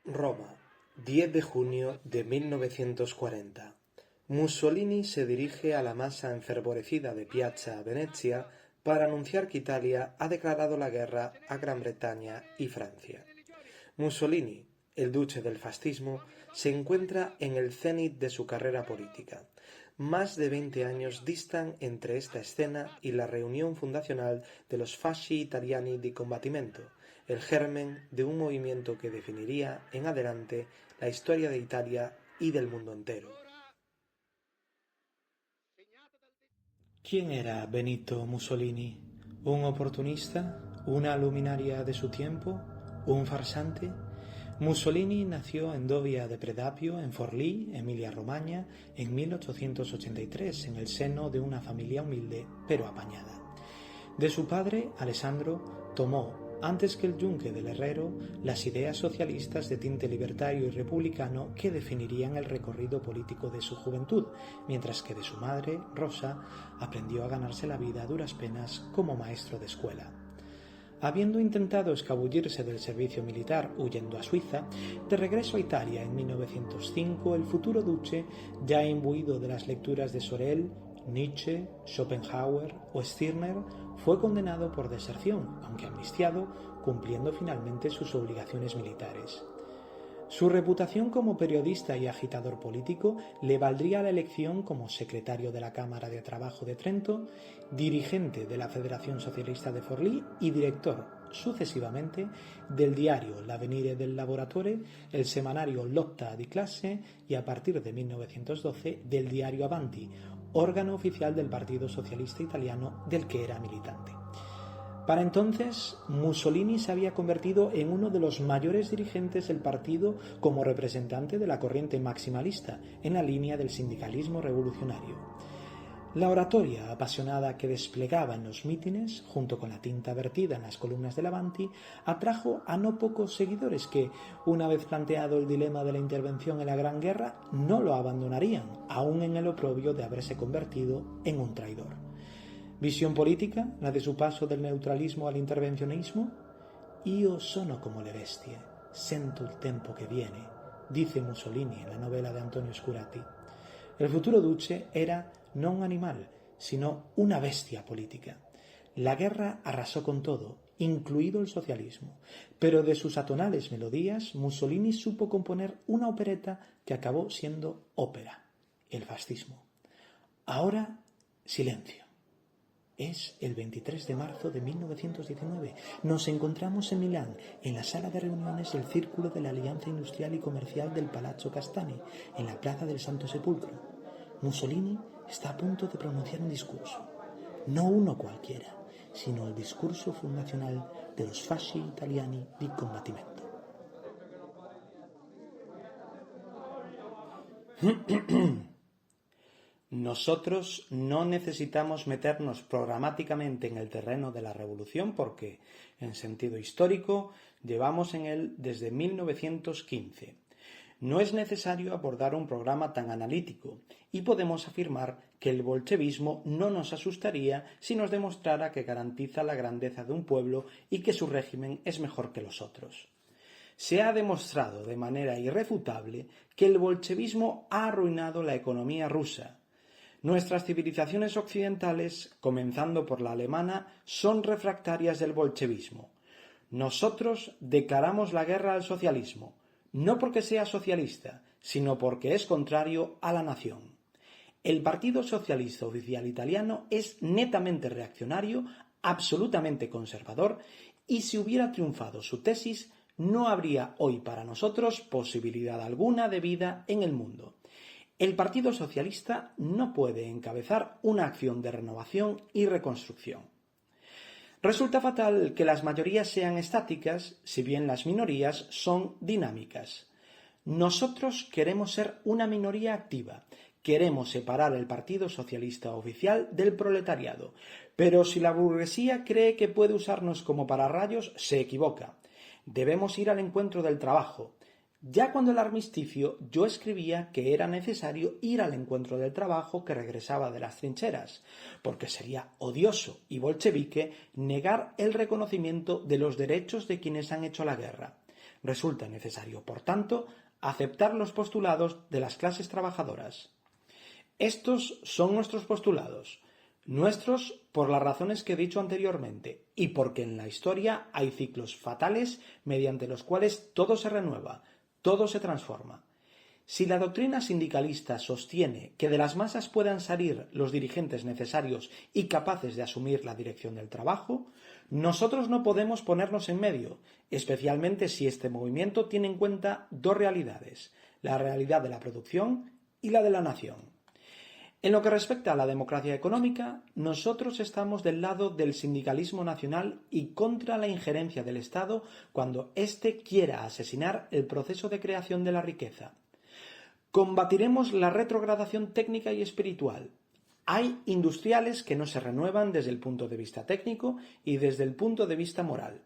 Roma, 10 de junio de 1940. Mussolini se dirige a la masa enfervorecida de Piazza Venezia para anunciar que Italia ha declarado la guerra a Gran Bretaña y Francia. Mussolini, el duce del fascismo, se encuentra en el cenit de su carrera política. Más de 20 años distan entre esta escena y la reunión fundacional de los Fasci Italiani di Combattimento, el germen de un movimiento que definiría en adelante la historia de Italia y del mundo entero. ¿Quién era Benito Mussolini? ¿Un oportunista? ¿Una luminaria de su tiempo? ¿Un farsante? Mussolini nació en Dovia de Predapio, en Forlì, Emilia-Romagna, en 1883, en el seno de una familia humilde pero apañada. De su padre, Alessandro, tomó, antes que el yunque del herrero, las ideas socialistas de tinte libertario y republicano que definirían el recorrido político de su juventud, mientras que de su madre, Rosa, aprendió a ganarse la vida a duras penas como maestro de escuela. Habiendo intentado escabullirse del servicio militar huyendo a Suiza, de regreso a Italia en 1905, el futuro duce, ya imbuido de las lecturas de Sorel, Nietzsche, Schopenhauer o Stirner, fue condenado por deserción, aunque amnistiado, cumpliendo finalmente sus obligaciones militares. Su reputación como periodista y agitador político le valdría la elección como secretario de la Cámara de Trabajo de Trento, dirigente de la Federación Socialista de Forlì y director, sucesivamente, del diario L'Avvenire del Lavoratore, el semanario Lotta di Classe y, a partir de 1912, del diario Avanti, órgano oficial del Partido Socialista Italiano del que era militante. Para entonces, Mussolini se había convertido en uno de los mayores dirigentes del partido como representante de la corriente maximalista en la línea del sindicalismo revolucionario. La oratoria apasionada que desplegaba en los mítines, junto con la tinta vertida en las columnas del Avanti, atrajo a no pocos seguidores que, una vez planteado el dilema de la intervención en la Gran Guerra, no lo abandonarían, aun en el oprobio de haberse convertido en un traidor. Visión política, la de su paso del neutralismo al intervencionismo? Io sono come le bestie, sento il tempo che viene, dice Mussolini en la novela de Antonio Scurati. El futuro duce era no un animal, sino una bestia política. La guerra arrasó con todo, incluido el socialismo, pero de sus atonales melodías Mussolini supo componer una opereta que acabó siendo ópera, el fascismo. Ahora, silencio. Es el 23 de marzo de 1919. Nos encontramos en Milán, en la sala de reuniones del Círculo de la Alianza Industrial y Comercial del Palazzo Castani, en la Plaza del Santo Sepulcro. Mussolini está a punto de pronunciar un discurso. No uno cualquiera, sino el discurso fundacional de los Fasci Italiani di Combattimento. Nosotros no necesitamos meternos programáticamente en el terreno de la revolución porque, en sentido histórico, llevamos en él desde 1915. No es necesario abordar un programa tan analítico y podemos afirmar que el bolchevismo no nos asustaría si nos demostrara que garantiza la grandeza de un pueblo y que su régimen es mejor que los otros. Se ha demostrado de manera irrefutable que el bolchevismo ha arruinado la economía rusa. Nuestras civilizaciones occidentales, comenzando por la alemana, son refractarias del bolchevismo. Nosotros declaramos la guerra al socialismo, no porque sea socialista, sino porque es contrario a la nación. El Partido Socialista Oficial Italiano es netamente reaccionario, absolutamente conservador, y si hubiera triunfado su tesis, no habría hoy para nosotros posibilidad alguna de vida en el mundo. El Partido Socialista no puede encabezar una acción de renovación y reconstrucción. Resulta fatal que las mayorías sean estáticas, si bien las minorías son dinámicas. Nosotros queremos ser una minoría activa, queremos separar el Partido Socialista oficial del proletariado, pero si la burguesía cree que puede usarnos como pararrayos, se equivoca. Debemos ir al encuentro del trabajo. Ya cuando el armisticio yo escribía que era necesario ir al encuentro del trabajo que regresaba de las trincheras, porque sería odioso y bolchevique negar el reconocimiento de los derechos de quienes han hecho la guerra. Resulta necesario, por tanto, aceptar los postulados de las clases trabajadoras. Estos son nuestros postulados, nuestros por las razones que he dicho anteriormente y porque en la historia hay ciclos fatales mediante los cuales todo se renueva, todo se transforma. Si la doctrina sindicalista sostiene que de las masas puedan salir los dirigentes necesarios y capaces de asumir la dirección del trabajo, nosotros no podemos ponernos en medio, especialmente si este movimiento tiene en cuenta dos realidades, la realidad de la producción y la de la nación. En lo que respecta a la democracia económica, nosotros estamos del lado del sindicalismo nacional y contra la injerencia del Estado cuando éste quiera asesinar el proceso de creación de la riqueza. Combatiremos la retrogradación técnica y espiritual. Hay industriales que no se renuevan desde el punto de vista técnico y desde el punto de vista moral.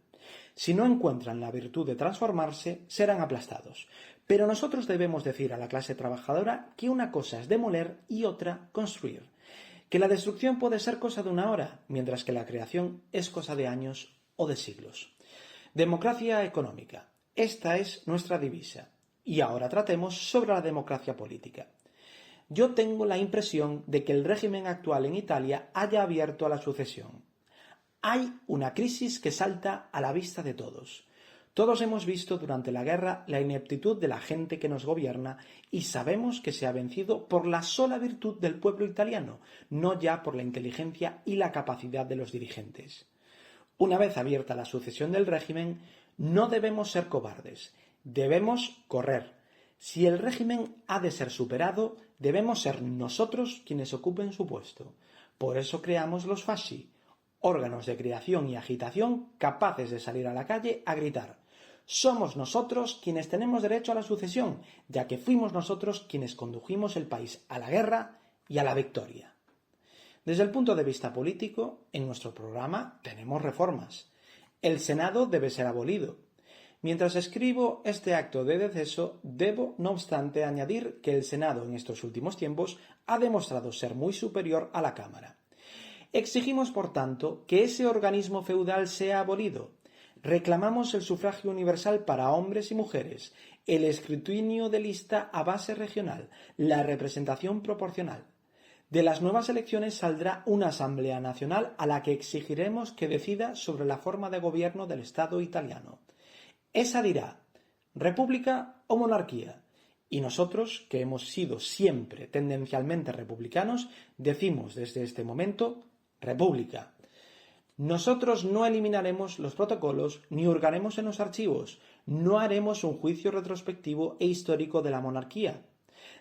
Si no encuentran la virtud de transformarse, serán aplastados. Pero nosotros debemos decir a la clase trabajadora que una cosa es demoler y otra construir. Que la destrucción puede ser cosa de una hora, mientras que la creación es cosa de años o de siglos. Democracia económica. Esta es nuestra divisa. Y ahora tratemos sobre la democracia política. Yo tengo la impresión de que el régimen actual en Italia haya abierto a la sucesión. Hay una crisis que salta a la vista de todos. Todos hemos visto durante la guerra la ineptitud de la gente que nos gobierna y sabemos que se ha vencido por la sola virtud del pueblo italiano, no ya por la inteligencia y la capacidad de los dirigentes. Una vez abierta la sucesión del régimen, no debemos ser cobardes, debemos correr. Si el régimen ha de ser superado, debemos ser nosotros quienes ocupen su puesto. Por eso creamos los fasci, órganos de creación y agitación capaces de salir a la calle a gritar. Somos nosotros quienes tenemos derecho a la sucesión, ya que fuimos nosotros quienes condujimos el país a la guerra y a la victoria. Desde el punto de vista político, en nuestro programa tenemos reformas. El Senado debe ser abolido. Mientras escribo este acto de deceso, debo, no obstante, añadir que el Senado en estos últimos tiempos ha demostrado ser muy superior a la Cámara. Exigimos, por tanto, que ese organismo feudal sea abolido. Reclamamos el sufragio universal para hombres y mujeres, el escrutinio de lista a base regional, la representación proporcional. De las nuevas elecciones saldrá una Asamblea Nacional a la que exigiremos que decida sobre la forma de gobierno del Estado italiano. Esa dirá, ¿república o monarquía? Y nosotros, que hemos sido siempre tendencialmente republicanos, decimos desde este momento, república. Nosotros no eliminaremos los protocolos ni hurgaremos en los archivos, no haremos un juicio retrospectivo e histórico de la monarquía.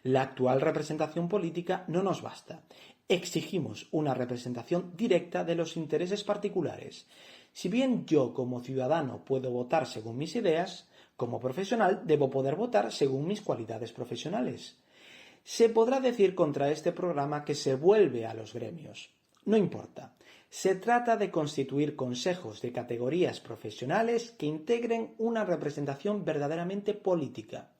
La actual representación política no nos basta. Exigimos una representación directa de los intereses particulares. Si bien yo como ciudadano puedo votar según mis ideas, como profesional debo poder votar según mis cualidades profesionales. Se podrá decir contra este programa que se vuelve a los gremios. No importa. Se trata de constituir consejos de categorías profesionales que integren una representación verdaderamente política.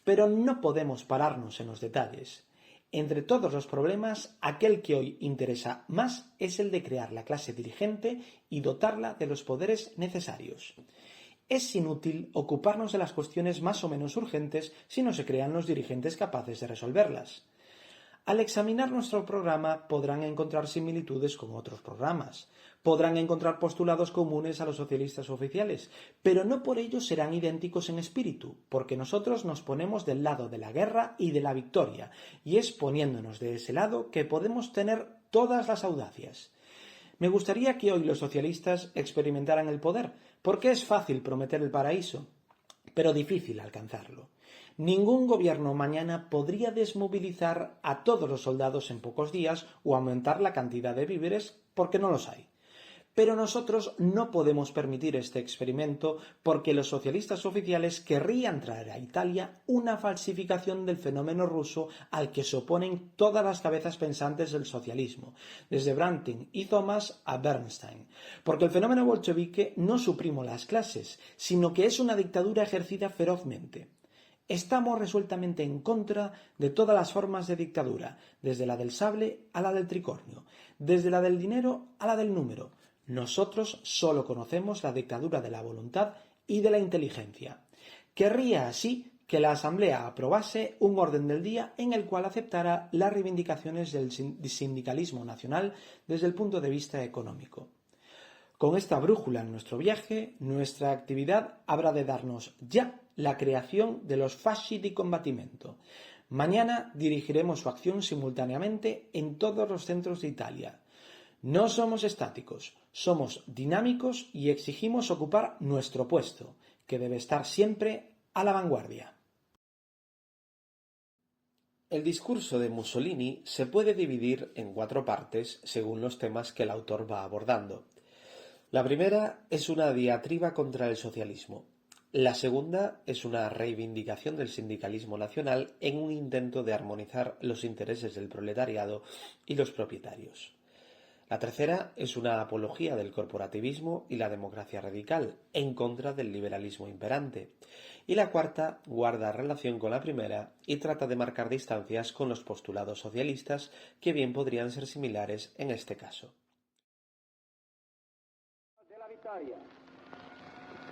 Pero no podemos pararnos en los detalles. Entre todos los problemas, aquel que hoy interesa más es el de crear la clase dirigente y dotarla de los poderes necesarios. Es inútil ocuparnos de las cuestiones más o menos urgentes si no se crean los dirigentes capaces de resolverlas. Al examinar nuestro programa podrán encontrar similitudes con otros programas, podrán encontrar postulados comunes a los socialistas oficiales, pero no por ello serán idénticos en espíritu, porque nosotros nos ponemos del lado de la guerra y de la victoria, y es poniéndonos de ese lado que podemos tener todas las audacias. Me gustaría que hoy los socialistas experimentaran el poder, porque es fácil prometer el paraíso, pero difícil alcanzarlo. Ningún gobierno mañana podría desmovilizar a todos los soldados en pocos días o aumentar la cantidad de víveres porque no los hay. Pero nosotros no podemos permitir este experimento porque los socialistas oficiales querrían traer a Italia una falsificación del fenómeno ruso al que se oponen todas las cabezas pensantes del socialismo, desde Branting y Thomas a Bernstein. Porque el fenómeno bolchevique no suprime las clases, sino que es una dictadura ejercida ferozmente. Estamos resueltamente en contra de todas las formas de dictadura, desde la del sable a la del tricornio, desde la del dinero a la del número. Nosotros solo conocemos la dictadura de la voluntad y de la inteligencia. Querría así que la Asamblea aprobase un orden del día en el cual aceptara las reivindicaciones del sindicalismo nacional desde el punto de vista económico. Con esta brújula en nuestro viaje, nuestra actividad habrá de darnos ya la creación de los fasci di combattimento. Mañana dirigiremos su acción simultáneamente en todos los centros de Italia. No somos estáticos, somos dinámicos y exigimos ocupar nuestro puesto, que debe estar siempre a la vanguardia. El discurso de Mussolini se puede dividir en 4 partes según los temas que el autor va abordando. La primera es una diatriba contra el socialismo. La segunda es una reivindicación del sindicalismo nacional en un intento de armonizar los intereses del proletariado y los propietarios. La tercera es una apología del corporativismo y la democracia radical, en contra del liberalismo imperante. Y la cuarta guarda relación con la primera y trata de marcar distancias con los postulados socialistas que bien podrían ser similares en este caso. Della vittoria.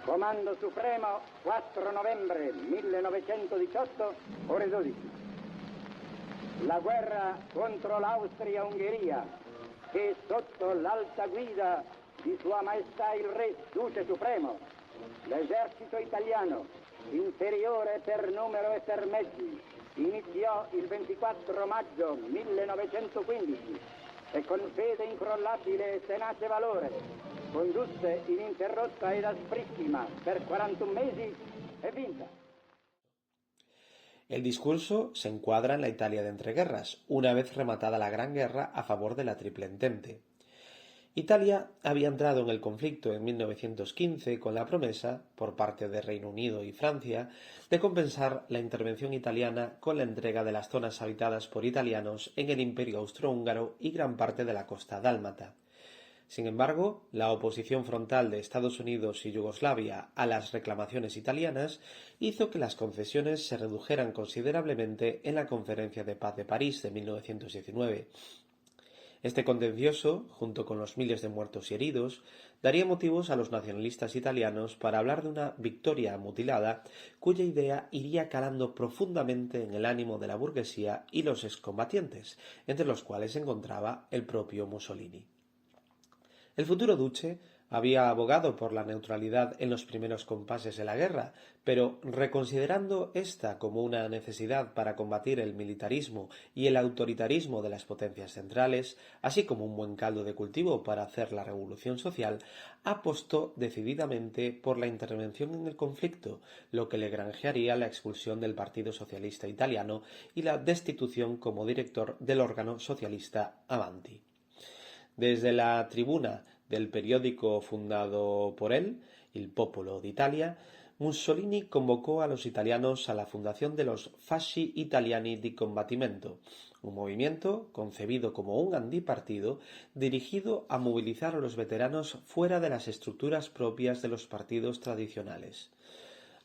Comando Supremo, 4 novembre 1918, ore 12. La guerra contro l'Austria-Ungheria, che sotto l'alta guida di Sua Maestà il Re, Duce Supremo, l'esercito italiano, inferiore per numero e per mezzi, iniziò il 24 maggio 1915 e con fede incrollabile e tenace valore condusse ininterrotta ed asprissima per 41 mesi e vinta. El discurso se encuadra en la Italia de entreguerras, una vez rematada la Gran Guerra a favor de la Triple Entente. Italia había entrado en el conflicto en 1915 con la promesa, por parte de Reino Unido y Francia, de compensar la intervención italiana con la entrega de las zonas habitadas por italianos en el Imperio Austrohúngaro y gran parte de la costa dálmata. Sin embargo, la oposición frontal de Estados Unidos y Yugoslavia a las reclamaciones italianas hizo que las concesiones se redujeran considerablemente en la Conferencia de Paz de París de 1919. Este contencioso, junto con los miles de muertos y heridos, daría motivos a los nacionalistas italianos para hablar de una victoria mutilada cuya idea iría calando profundamente en el ánimo de la burguesía y los excombatientes, entre los cuales se encontraba el propio Mussolini. El futuro duce había abogado por la neutralidad en los primeros compases de la guerra, pero reconsiderando esta como una necesidad para combatir el militarismo y el autoritarismo de las potencias centrales, así como un buen caldo de cultivo para hacer la revolución social, apostó decididamente por la intervención en el conflicto, lo que le granjearía la expulsión del Partido Socialista Italiano y la destitución como director del órgano socialista Avanti. Desde la tribuna del periódico fundado por él, Il Popolo d'Italia, Mussolini convocó a los italianos a la fundación de los Fasci Italiani di Combattimento, un movimiento concebido como un antipartido dirigido a movilizar a los veteranos fuera de las estructuras propias de los partidos tradicionales.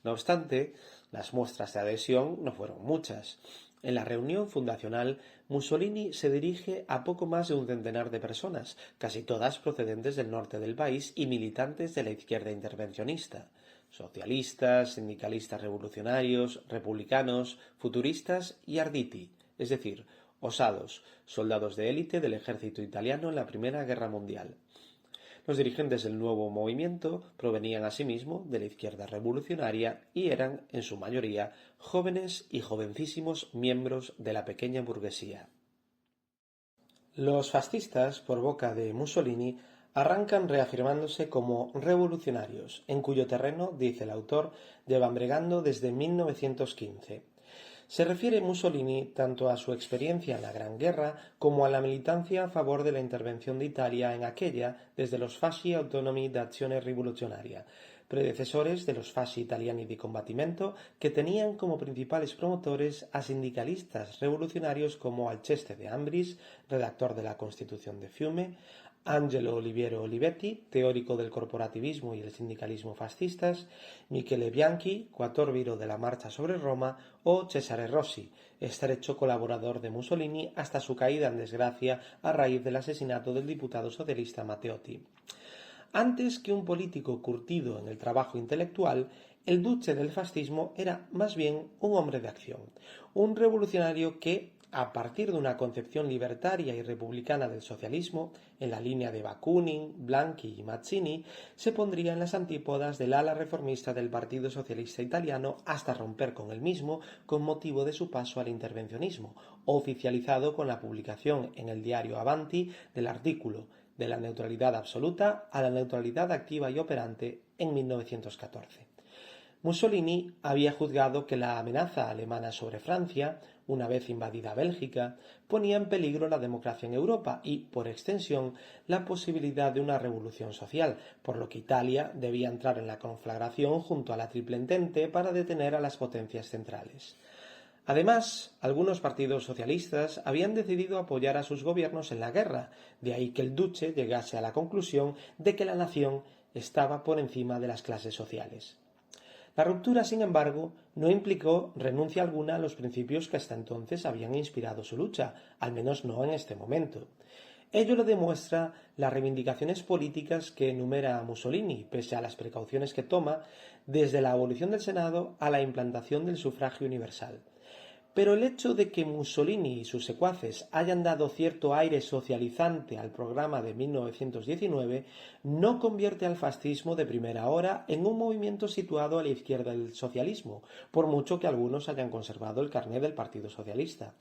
No obstante, las muestras de adhesión no fueron muchas. En la reunión fundacional, Mussolini se dirige a poco más de un centenar de personas, casi todas procedentes del norte del país y militantes de la izquierda intervencionista, socialistas, sindicalistas revolucionarios, republicanos, futuristas y arditi, es decir, osados, soldados de élite del ejército italiano en la Primera Guerra Mundial. Los dirigentes del nuevo movimiento provenían asimismo de la izquierda revolucionaria y eran, en su mayoría, jóvenes y jovencísimos miembros de la pequeña burguesía. Los fascistas, por boca de Mussolini, arrancan reafirmándose como revolucionarios, en cuyo terreno, dice el autor, llevan bregando desde 1915. Se refiere Mussolini tanto a su experiencia en la Gran Guerra como a la militancia a favor de la intervención de Italia en aquella desde los Fasci Autonomi d'Azione Rivoluzionaria, predecesores de los Fasci Italiani di Combattimento, que tenían como principales promotores a sindicalistas revolucionarios como Alceste de Ambris, redactor de la Constitución de Fiume, Angelo Oliviero Olivetti, teórico del corporativismo y el sindicalismo fascistas, Michele Bianchi, coautor de la Marcha sobre Roma, o Cesare Rossi, estrecho colaborador de Mussolini hasta su caída en desgracia a raíz del asesinato del diputado socialista Matteotti. Antes que un político curtido en el trabajo intelectual, el duce del fascismo era más bien un hombre de acción, un revolucionario que, a partir de una concepción libertaria y republicana del socialismo, en la línea de Bakunin, Blanqui y Mazzini, se pondría en las antípodas del ala reformista del Partido Socialista Italiano hasta romper con el mismo con motivo de su paso al intervencionismo, oficializado con la publicación en el diario Avanti del artículo de la neutralidad absoluta a la neutralidad activa y operante en 1914. Mussolini había juzgado que la amenaza alemana sobre Francia, una vez invadida Bélgica, ponía en peligro la democracia en Europa y, por extensión, la posibilidad de una revolución social, por lo que Italia debía entrar en la conflagración junto a la Triple Entente para detener a las potencias centrales. Además, algunos partidos socialistas habían decidido apoyar a sus gobiernos en la guerra, de ahí que el duce llegase a la conclusión de que la nación estaba por encima de las clases sociales. La ruptura, sin embargo, no implicó renuncia alguna a los principios que hasta entonces habían inspirado su lucha, al menos no en este momento. Ello lo demuestra las reivindicaciones políticas que enumera Mussolini, pese a las precauciones que toma, desde la abolición del Senado a la implantación del sufragio universal. Pero el hecho de que Mussolini y sus secuaces hayan dado cierto aire socializante al programa de 1919 no convierte al fascismo de primera hora en un movimiento situado a la izquierda del socialismo, por mucho que algunos hayan conservado el carné del Partido Socialista.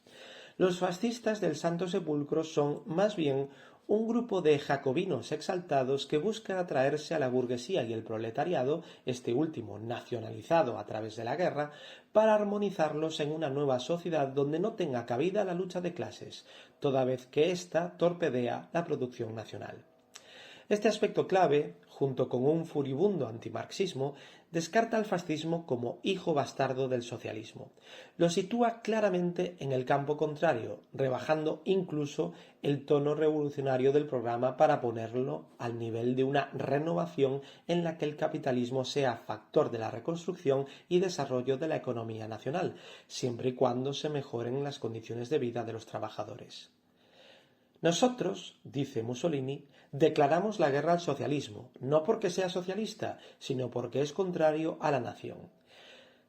Los fascistas del Santo Sepulcro son, más bien, un grupo de jacobinos exaltados que busca atraerse a la burguesía y el proletariado, este último nacionalizado a través de la guerra, para armonizarlos en una nueva sociedad donde no tenga cabida la lucha de clases, toda vez que ésta torpedea la producción nacional. Este aspecto clave, junto con un furibundo antimarxismo, descarta al fascismo como hijo bastardo del socialismo. Lo sitúa claramente en el campo contrario, rebajando incluso el tono revolucionario del programa para ponerlo al nivel de una renovación en la que el capitalismo sea factor de la reconstrucción y desarrollo de la economía nacional, siempre y cuando se mejoren las condiciones de vida de los trabajadores. Nosotros, dice Mussolini, declaramos la guerra al socialismo, no porque sea socialista, sino porque es contrario a la nación.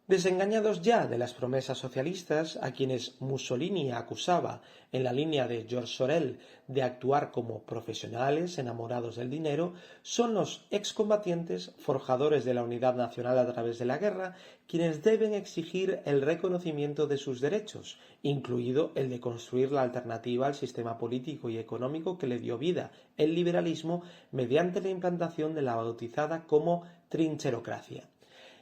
Desengañados ya de las promesas socialistas, a quienes Mussolini acusaba, en la línea de George Sorel, de actuar como profesionales enamorados del dinero, son los excombatientes, forjadores de la unidad nacional a través de la guerra, quienes deben exigir el reconocimiento de sus derechos, incluido el de construir la alternativa al sistema político y económico que le dio vida, el liberalismo, mediante la implantación de la bautizada como trincherocracia.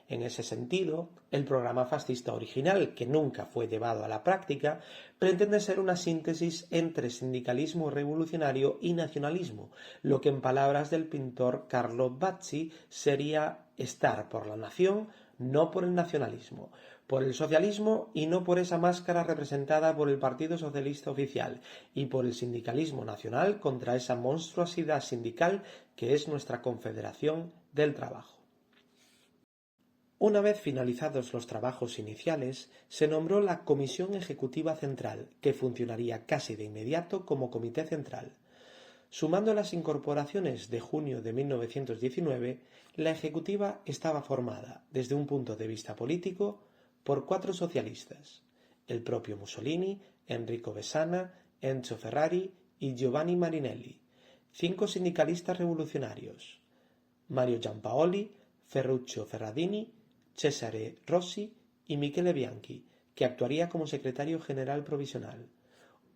En ese sentido, el programa fascista original, que nunca fue llevado a la práctica, pretende ser una síntesis entre sindicalismo revolucionario y nacionalismo, lo que en palabras del pintor Carlo Bazzi sería estar por la nación, no por el nacionalismo, por el socialismo y no por esa máscara representada por el Partido Socialista oficial, y por el sindicalismo nacional contra esa monstruosidad sindical que es nuestra Confederación del Trabajo. Una vez finalizados los trabajos iniciales, se nombró la Comisión Ejecutiva Central, que funcionaría casi de inmediato como Comité Central. Sumando las incorporaciones de junio de 1919, la Ejecutiva estaba formada, desde un punto de vista político, por 4 socialistas: el propio Mussolini, Enrico Besana, Enzo Ferrari y Giovanni Marinelli; 5 sindicalistas revolucionarios: Mario Giampaoli, Ferruccio Ferradini, Cesare Rossi y Michele Bianchi, que actuaría como secretario general provisional;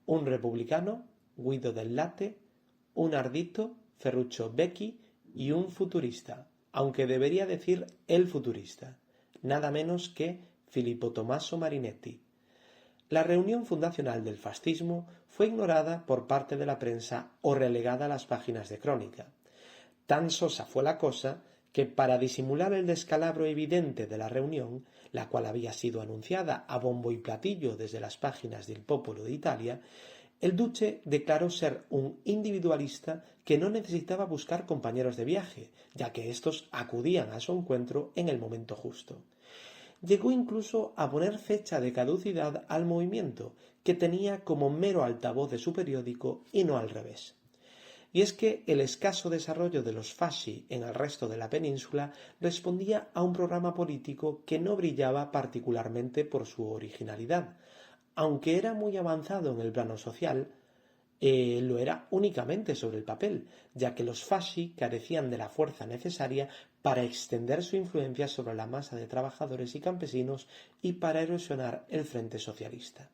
un republicano, Guido del Latte; un ardito, Ferruccio Becchi, y un futurista, aunque debería decir el futurista, nada menos que Filippo Tommaso Marinetti. La reunión fundacional del fascismo fue ignorada por parte de la prensa o relegada a las páginas de crónica. Tan sosa fue la cosa que, para disimular el descalabro evidente de la reunión, la cual había sido anunciada a bombo y platillo desde las páginas del Popolo de Italia, el duce declaró ser un individualista que no necesitaba buscar compañeros de viaje, ya que éstos acudían a su encuentro en el momento justo. Llegó incluso a poner fecha de caducidad al movimiento, que tenía como mero altavoz de su periódico y no al revés. y es que el escaso desarrollo de los fasci en el resto de la península respondía a un programa político que no brillaba particularmente por su originalidad. Aunque era muy avanzado en el plano social, lo era únicamente sobre el papel, ya que los fasci carecían de la fuerza necesaria para extender su influencia sobre la masa de trabajadores y campesinos y para erosionar el frente socialista.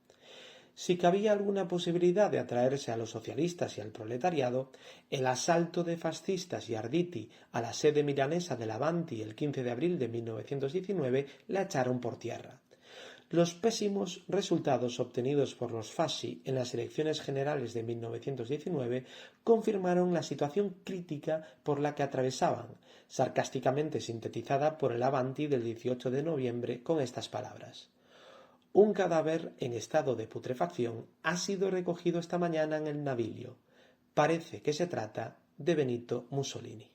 Si cabía alguna posibilidad de atraerse a los socialistas y al proletariado, el asalto de fascistas y Arditi a la sede milanesa del Avanti el 15 de abril de 1919 la echaron por tierra. Los pésimos resultados obtenidos por los fasci en las elecciones generales de 1919 confirmaron la situación crítica por la que atravesaban, sarcásticamente sintetizada por el Avanti del 18 de noviembre con estas palabras: un cadáver en estado de putrefacción ha sido recogido esta mañana en el Navilio. Parece que se trata de Benito Mussolini.